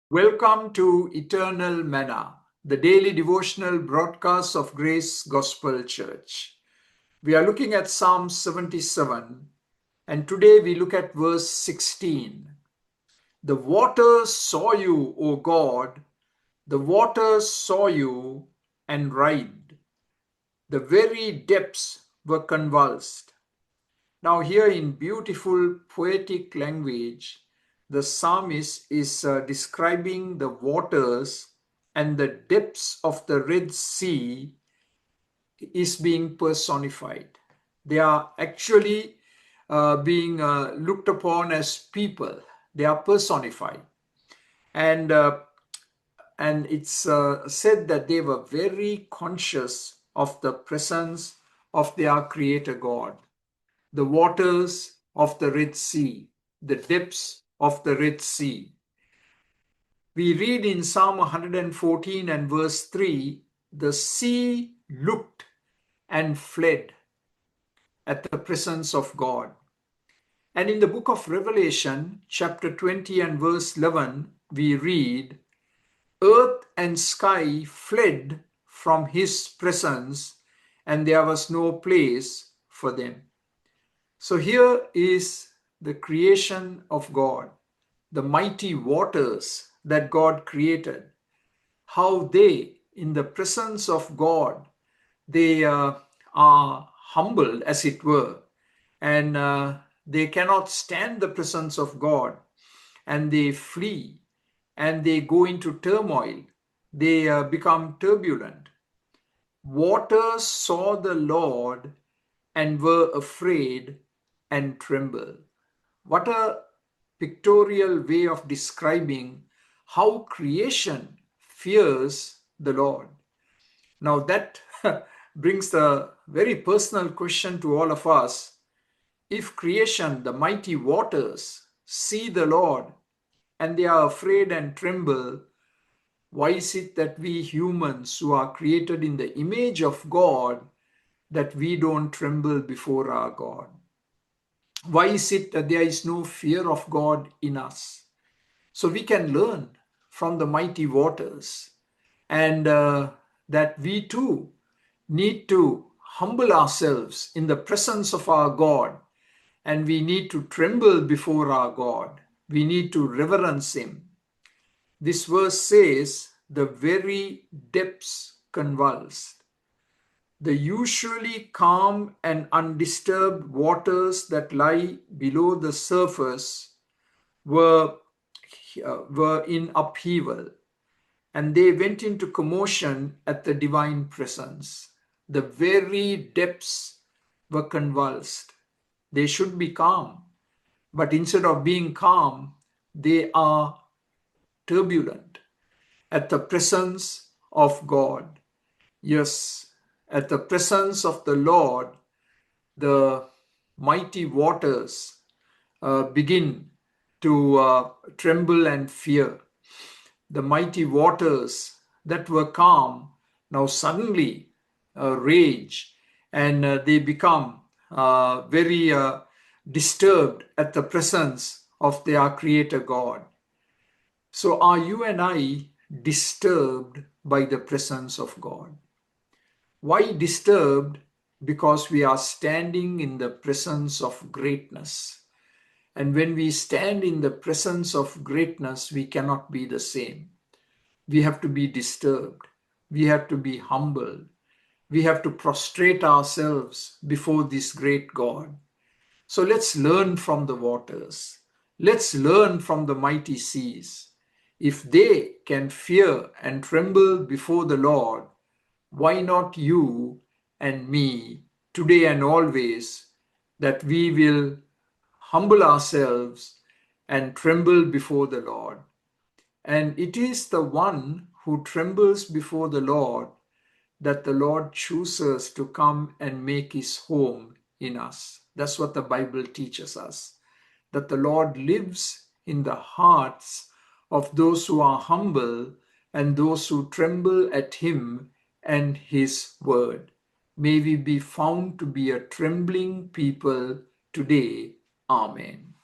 Welcome to Eternal Manna, the daily devotional broadcast of Grace Gospel Church. We are looking at Psalm 77, and today we look at verse 16. The waters saw you, O God, the waters saw you and writhed. The very depths were convulsed. Now, here in beautiful poetic language, the psalmist is describing the waters and the depths of the Red Sea is being personified. They are actually being looked upon as people. They are personified. And, uh, and it's said that they were very conscious of the presence of their Creator God. The waters of the Red Sea, the depths of the Red Sea. We read in Psalm 114 and verse 3, the sea looked and fled at the presence of God. And in the book of Revelation, chapter 20 and verse 11, we read, earth and sky fled from his presence, and there was no place for them. So here is the creation of God, the mighty waters that God created, how they, in the presence of God, they are humbled, as it were, and they cannot stand the presence of God, and they flee, and they go into turmoil. They become turbulent. Waters saw the Lord and were afraid and trembled. What a pictorial way of describing how creation fears the Lord. Now that brings the very personal question to all of us. If creation, the mighty waters, see the Lord and they are afraid and tremble, why is it that we humans who are created in the image of God, that we don't tremble before our God? Why is it that there is no fear of God in us? So we can learn from the mighty waters, and that we too need to humble ourselves in the presence of our God, and we need to tremble before our God. We need to reverence Him. This verse says, the very depths convulsed. The usually calm and undisturbed waters that lie below the surface were in upheaval, and they went into commotion at the divine presence. The very depths were convulsed. They should be calm, but instead of being calm, they are turbulent at the presence of God. Yes, at the presence of the Lord, the mighty waters begin to tremble and fear. The mighty waters that were calm now suddenly rage, and they become very disturbed at the presence of their Creator God. So are you and I disturbed by the presence of God? Why disturbed? Because we are standing in the presence of greatness. And when we stand in the presence of greatness, we cannot be the same. We have to be disturbed. We have to be humbled. We have to prostrate ourselves before this great God. So let's learn from the waters. Let's learn from the mighty seas. If they can fear and tremble before the Lord, why not you and me today and always, that we will humble ourselves and tremble before the Lord? And it is the one who trembles before the Lord that the Lord chooses to come and make his home in us. That's what the Bible teaches us, that the Lord lives in the hearts of those who are humble and those who tremble at him and his word. May we be found to be a trembling people today. Amen.